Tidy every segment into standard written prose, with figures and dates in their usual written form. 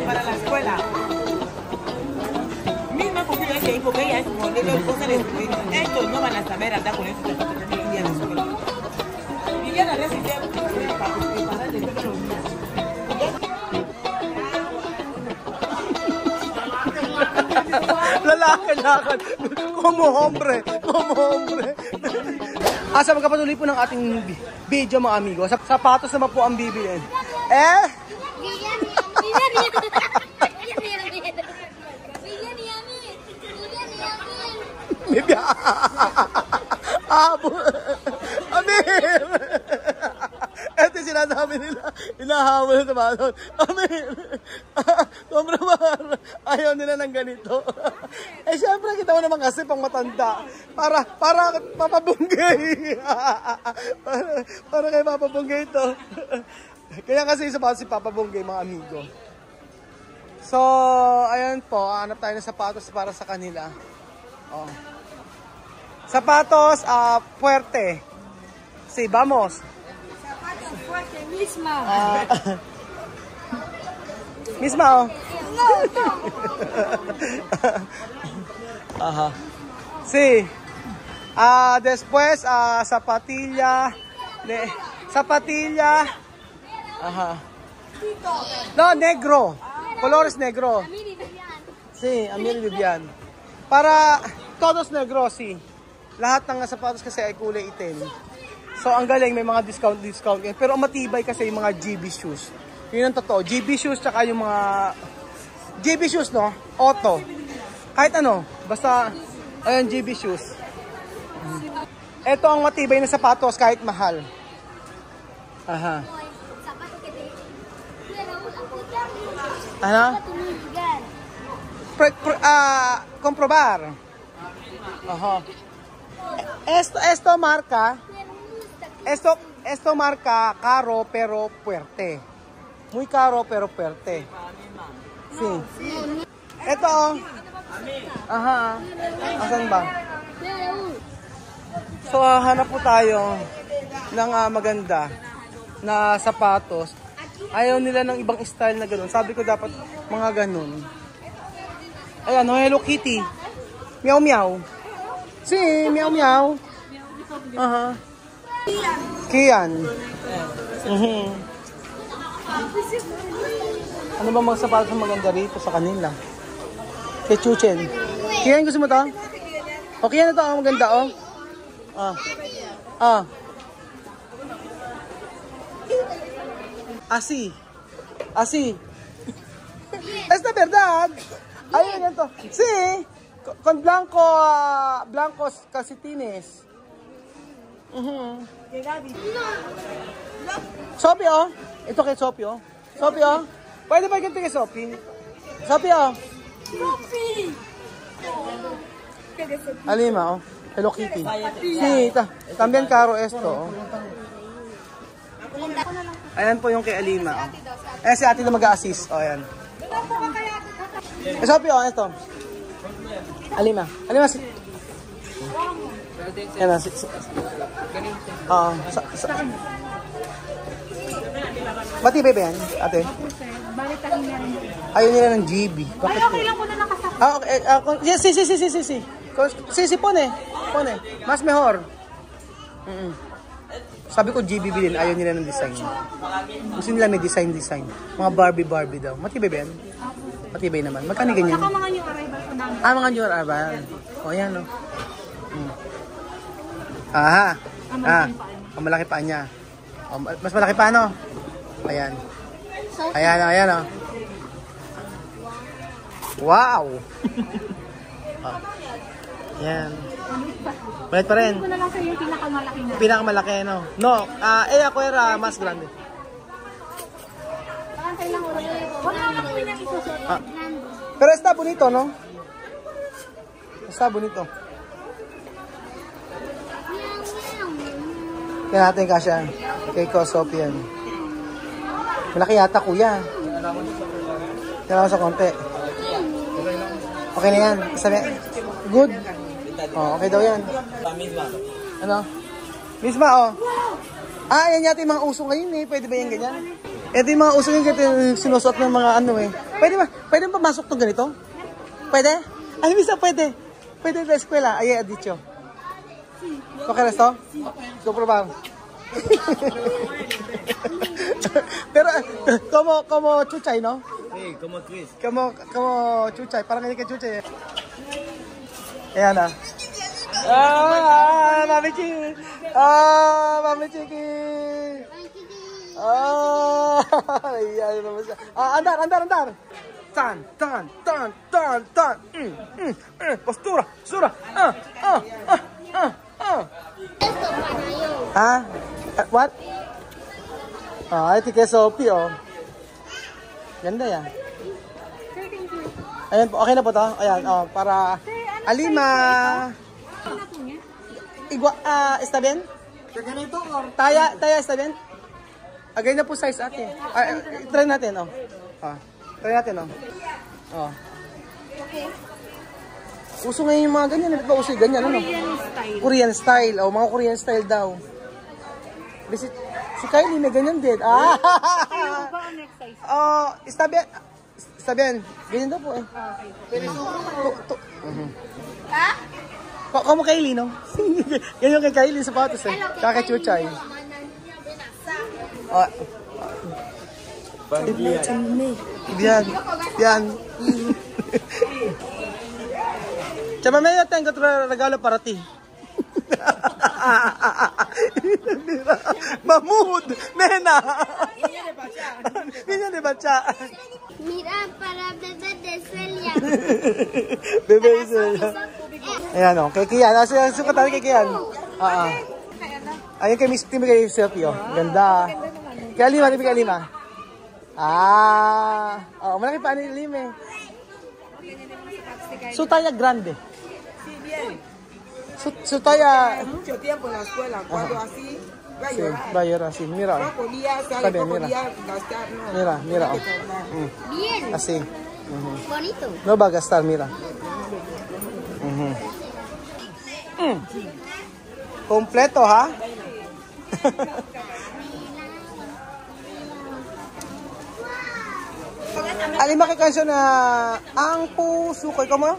para la escuela. Misma porque yo le digo que ella es modelo de cosas de estos no van a saber andar con esos zapatos que tienen día de escuela. Viviana recibe para de los niños. Lalaki-lakad. Como hombre. Sa magkapatuloy po ng ating video mga amigo. Sapatos naman po ang bibilin. Bibi. Amir. Ito yung sinasabi nila. Inahawa na sapatos. Amir. Sobrang mahal. Ayaw nila ng ganito. Siyempre, kita mo naman kasi pang matanda. Para papabunggay. para kay papabunggay ito. Kaya kasi sapatos si papabunggay, mga amigo. So, ayan po. Hanap tayo ng sapatos para sa kanila. Oh. Sapatos, fuerte. Sí, vamos. Zapatos fuerte, misma. Misma, oh. No. Ajá. Sí. Después, zapatilla. Zapatilla. Ajá. No, negro. Colores negro. Sí, Amir Vivian. Para todos negro, sí. Lahat ng sapatos kasi ay kulay itim. So, ang galing, may mga discount. Pero matibay kasi yung mga GB shoes. Yun ang totoo. GB shoes, tsaka yung mga... GB shoes, no? Auto. Kahit ano. Basta, ayan, GB shoes. Ito ang matibay na sapatos kahit mahal. Aha. Ano? Comprobar. Aha. Esto marca caro pero fuerte. Muy caro pero fuerte. Sí. Ito. Aha. Asan ba? So hanap po tayo ng maganda na sapatos. Ayaw nila ng ibang style na gano'n. Sabi ko dapat mga gano'n. Ayan, Hello Kitty. Meow meow. Si, meow meow. Aha. Kian. Ano ba mga sapatos na maganda rito sa kanila? Kay Chuchen. Kian, gusto mo to? O, Kian na to. Maganda, oh. Así. Es de verdad. Ayun yan to. Sí. Con blancos calcetines. Sophie, oh. Ito kay Sophie, oh. Sophie, oh. Pwede ba ganito kay Sophie? Sophie, oh. Sophie. Alima, oh. Hello Kitty. Sí, también caro esto, oh. Ayan po yung kay Alima, oh. Ayan si ate na mag-a-assist, oh, ayan. Sophie, oh, ito. Alima, si... Ayan, matibay ba yan, ate? Ayaw nila ng GB. Ay, okay lang ko na nakasakot. Sí. Sí, pone. Mas mejor. Sabi ko GB din, ayaw nila ng design. Gusto nila may design. Mga Barbie daw. Matibay ba yan? Matibay naman. Magkano ganyan? Saka mga new arrival ko namin. Mga new arrival. O, yan, o. Aha. Ang malaki pa niya. O, mas malaki pa, no? Ayan. Ayan, o. Wow! Yan. Malit pa rin. Ito na lang sa'yo yung pinakamalaki na. Pinakamalaki, no? No, ako era mas grande. Pakantay lang ulit. Wala lang po yung isusuot. Pero está bonito, no? Está bonito. Kaya natin kasya. Kay Kosopian. Malaki yata, kuya. Kailangan sa konti. Okay na yan. Sabi, good. Oh, okay daw yan. Ano? Misma, oh. Ah, yan yata yung mga uso ngayon eh. Pwede ba yan ganyan? Ito yung mga uso ngayon, ito yung sinusuot ng mga ano eh. Pwede ba? Pwede ba pumasok itong ganito? Pwede? Ay, misa pwede. Pwede sa eskwela. Ay, dicho. Okay, resto? Go probar. Pero, como chuchay, no? Sí, como Chris. Como chuchay. Parang ganyan kay chuchay. Ayan na. Ah, Mami Chiki. Ah, Mami Chiki. Ah, ayan naman siya. Ah, andar. Tan. Postura. Ah, what? Ah, ito kay Sophie, oh. Ganda yan. Ayan po, okay na po to. Ayan, oh, para Alima. ¿Está bien? Taya, ¿está bien? Agay na po size ate. Try natin, oh. Try natin, oh. Oh. Uso ngayon yung mga ganyan. Di ba uso yung ganyan, ano? Korean style. Oh, mga Korean style daw. Si Kylie may ganyan din. Ah! Oh, está bien. Está bien. Ganyan daw po, eh. Ha? Como Kylie, no? Ganyan kay Kylie sapatos, eh. Kaka chuchay. Oh. Bien. Chama, yo tengo otro regalo para ti. Mahmoud, nena. Niña de bacha. Mira, para bebé de Celia. Bebe de Celia. Ayan o, kay Kian. Sukat natin kay Kian. Ayan kay Miss Tim kay Selfie o. Ganda. Kay Alima, kay Alima. Ah. Oh, malaki pa ni Alima eh. Su talla grande. Su talla... Mucho tiempo en la escuela, cuando así va a Sí, llorar. va a llorar así, mira. No podía, Está bien, no mira. podía gastar, no. Mira. Oh. Bien. Así. Bonito. No va a gastar, mira. Completo, ¿ha? Alima kay kanso na ang puso ko, ikaw mo?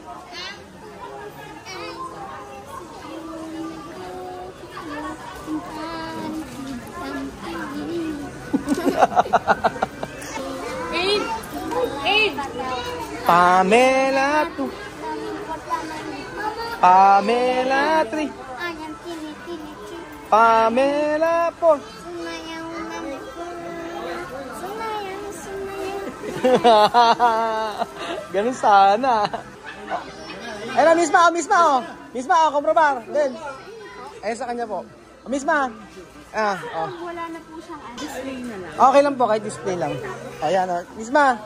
Aid. Pamela tu. Pamela tri. Ayang tini. Pamela po. Sumayang. Ganun sana. Ayun, misma, oh. Misma, oh, komprobar. Then. Ayun sa kanya po. Misma. Oh. Wala na po siyang display na lang. Okay lang po, kahit display lang. Ayan, oh. Misma.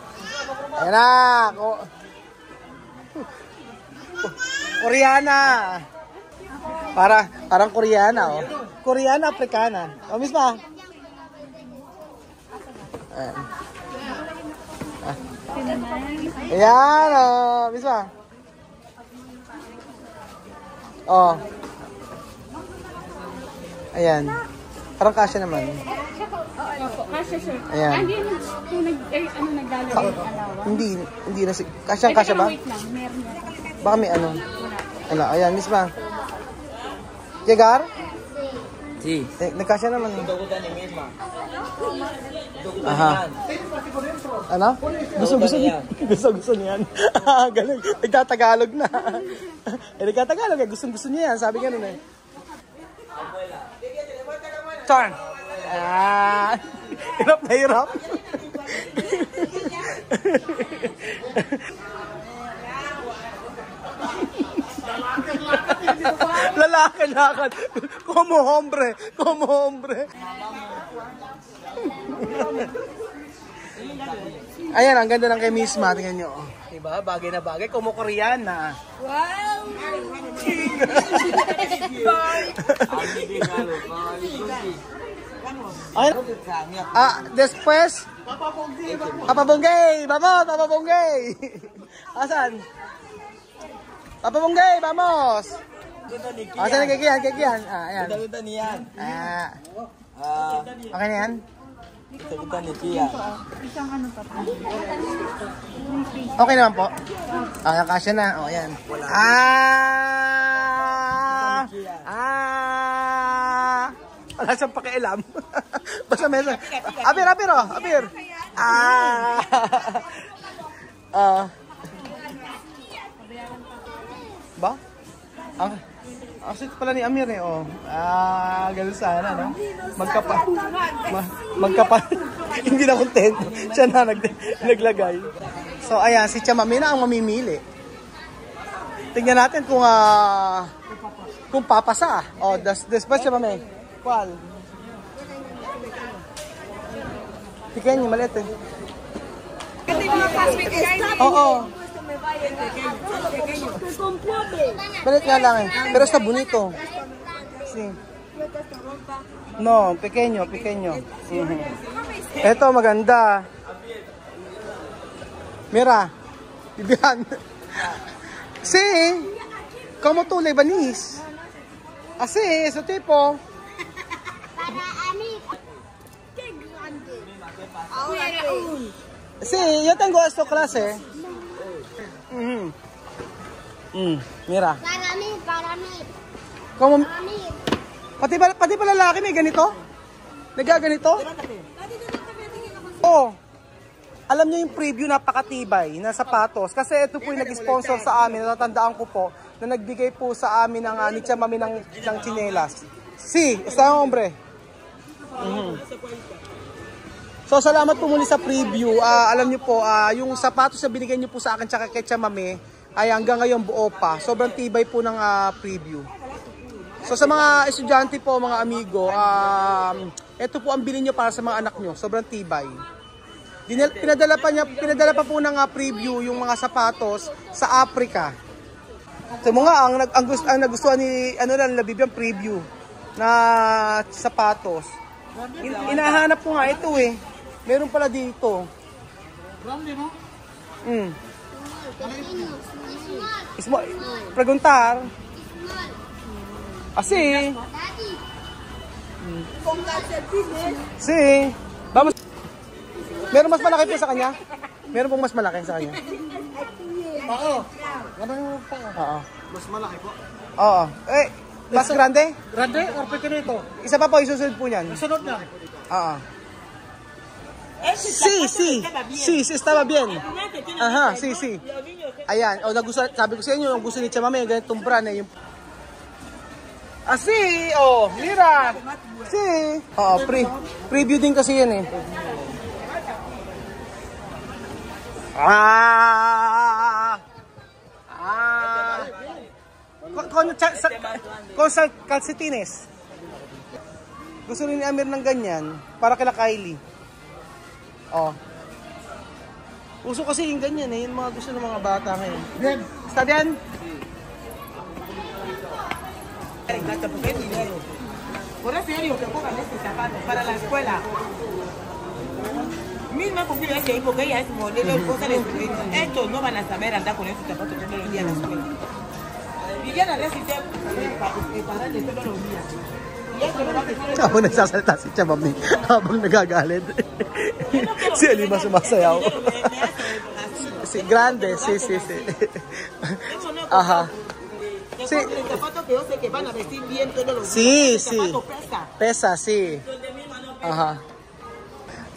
Ayan na. Koreana. Parang Koreana, oh. Koreana, Africana. Oh, misma. Ayan. Ayan, oh. Misma. Oh. Ayan. Parang kasya naman. Kasya, sir. Ayan. Naglalagay ng alawa? Hindi na. Kasya ba? Wait lang, meron na. Baka may ano. Wala. Ayan, misma. Llegar? Sí. Nagkasya naman. Gusta ni misma. Aha. Ano? Gusto niya. Gusto niyan. Galing. Nagtatagalog na. Nagtatagalog eh. Gusto niya yan. Sabi ganun eh. Turn. Hirap na hirap. Lalaki-lakad. Como hombre. Ayan, ang ganda ng kay Misma. Tingnan nyo. Diba? Bagay na bagay. Como Koreana. Wow! Después. Papa Bonggay. Vamos, Papa Bonggay. Asan? Papa Bonggay, vamos. Asan na kay Kian? Ayan. Gusta niyan. Okay na yan? Kita ni Tia. Okay naman po. Okay, kasya na. O, yan. Wala siyang pakialam. Basta meron. Abir, oh. Abir. Ba? Ang sweet pala ni Amir eh, oh. Ganun sana, no? Magkapa. Hindi na kontento. Siya na naglagay. So, ayan, si Chamame na ang mamimili. Tingnan natin kung papasa. Oh, después Chamame. Kual? Pequeño, maliit eh. Ito yung mga classmates guys. Oo. Maliit nga lang eh. Pero está bonito. Sí. No, pequeño. Ito maganda. Mira. Bibihan. Sí. Como tú, Lebanese. Así, ese tipo. Para mí. Qué grande. Ahora Sí, yo tengo esta clase. Mira. Para mí. Como, Para mí. pati pa lalaki may ganito? Nagaganito? Oh. Alam niyo yung preview napakatibay na sapatos. Kasi ito po yung nag-sponsor sa amin. Natatandaan ko po na nagbigay po sa amin ng ni Chamame ng tsinelas. Sí, está hombre. So salamat po muli sa preview. Alam niyo po, yung sapatos na binigay niyo po sa akin tsaka kay Chamame ay hanggang ngayon buo pa. Sobrang tibay po ng preview. So sa mga estudyante po, mga amigo, ito po ang bilhin niyo para sa mga anak niyo. Sobrang tibay. Pinadala pa po ng preview yung mga sapatos sa Africa. So mga ang nagustuhan ni Bibian preview na sapatos. Inahanap ko nga ito eh. Meron pala dito. Grande, no? Small. Preguntar. Así. Sí. Vamos. Meron mas malaki po sa kanya? Meron pong mas malaki sa kanya? Oo. Ganun pa. Oo. Mas malaki po. Oo. Mas grande? Grande or pequeñito? Isa pa po, isusunod po niyan. Sunod na. Oo. Sí, estaba bien. Aha, sí. Ayan, sabi ko sa inyo, yung gusto ni Chamame, yung ganitong brand eh. Así, mira. Sí. Oo, preview din kasi yan eh. Con calcetines. Gusto rin ni Amir ng ganyan para kila Kylie. Uso kasi yung ganyan eh, yung mga gusto ng mga bata ngayon. Bien. Está bien? Por eso yo digo que pongan este zapato para la escuela. Misma confianza ahí porque ella es modelo, cosas de estos no van a saber andar con estos zapatos todos los días a la escuela. Viviana resiste para de todos los días. Habang nagsasalita si Chamame, habang nagagalit. Si Alima sumasayaw. Si Grande, sí. Ajá. Sí. Sí. Pesa, sí. Aha.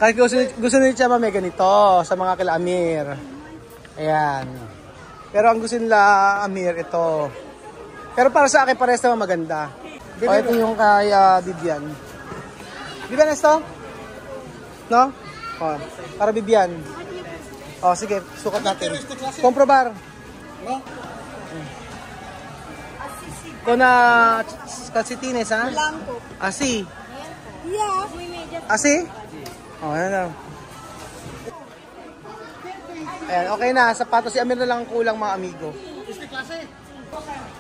Kahit gusto ni Chamame ganito sa mga kila Amir. Ayan. Pero ang gusto nila Amir ito. Pero para sa akin parehas naman maganda. Ito yung kay Bibian. Bibian esto? No? Para Bibian. Sige, sukat natin. Comprobar. No? Con calcetines, ha? Blanco. Así. Yeah. Así? Ayan na. Ayan, okay na. Sapatos si Amir na lang ang kulang, mga amigo. Este klase.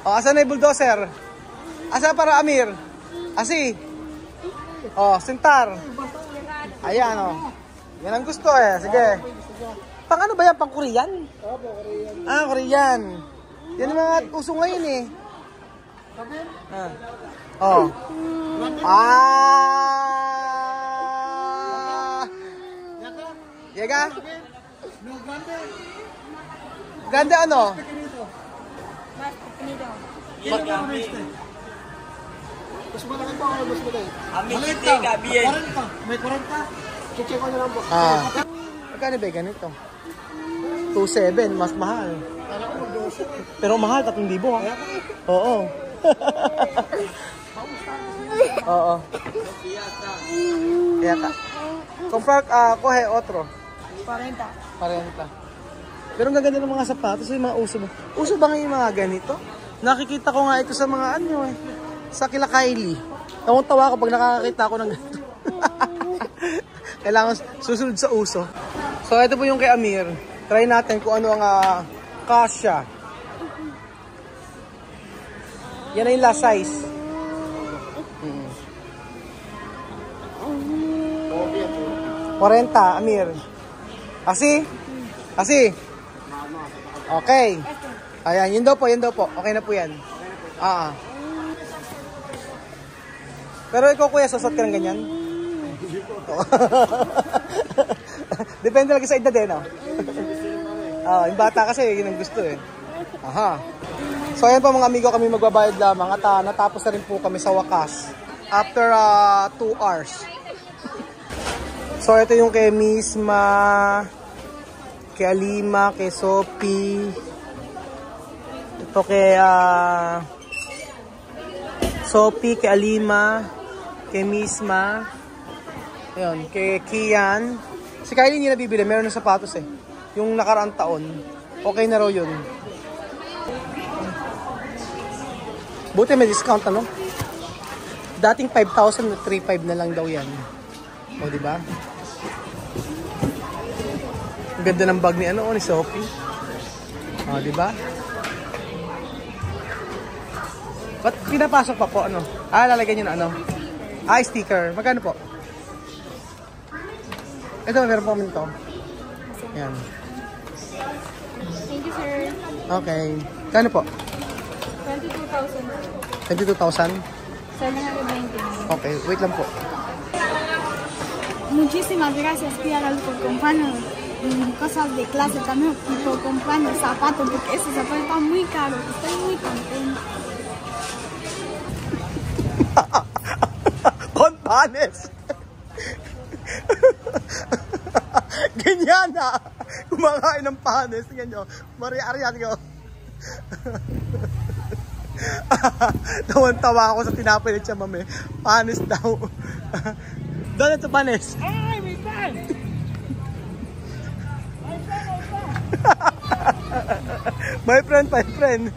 Asan na yung bulldozer? Asa para Amir? Así. Sentar. Ayan, Yan ang gusto eh. Sige. Pang ano ba yan? Pang Korean? Korean. Korean. Yan yung mga uso ngayon eh. Llega? No, grande. Grande ano? Pequeñito. Más pequeñito. Sino ba ang este? Mas malaki pa ako, mas malaki. Ami, Maliit hindi ka, ka. bien. 40. May 40. Check ko na lang po. Magkano ba ganito? 2.7, mas mahal. Pero mahal, 3,000 ha? Oo. Oo. Kaya ka. Comprar, coge otro. 40. 40. Pero ang gaganda ng mga sapatos, yung mga uso ba? Uso ba ngayon yung mga ganito? Nakikita ko nga ito sa mga ano eh. Sa kila Kylie. Tawang-tawa ko pag nakakakita ako ng ganito. Kailangan susunod sa uso. So ito po yung kay Amir. Try natin kung ano ang kasya. Yan na yung last size. 40, Amir. Asi? Okay. Ayan, yun daw po. Okay na po yan. Pero ikaw kuya, susot ka ng ganyan? Depende lagi sa edad eh, no? Yung bata kasi, yun ang gusto eh. Aha. So ayan po mga amigo, kami magbabayad lamang at natapos na rin po kami sa wakas. After 2 hours. So ito yung kay Misma, kay Alima, kay Sophie. Ito kay Sophie, kay Alima, kay Misma. Ayun, kay Kian. Si Kylie hindi nabibili, meron ng sapatos eh. Yung nakaraang taon, okay na raw yun. Buti may discount ano? Dating 5,000, 3,500 na lang daw yan. O, diba? Ang ganda ng bag ni ni Sophie. O, diba? Ba't pinapasok pa po, ano? Lalagyan nyo na ano? Sticker. Magkano po? Ito, meron po kami ito. Yan. Thank you, sir. Okay. Kano po? 22,000. 22,000? 790. Okay, wait lang po. Muchísimas gracias, tía, por comprarnos cosas de clase también, y por comprarnos zapatos, porque esos zapatos están muy caros. Estoy muy contenta. Con panes! Ganyan na! Kumakain ng panes. Tingnan nyo. Maria-arian ko. Tawan-tawa ako sa tinapay ni Chamame. Panes daw. Doon ito panes. Ay, may pan! My friend.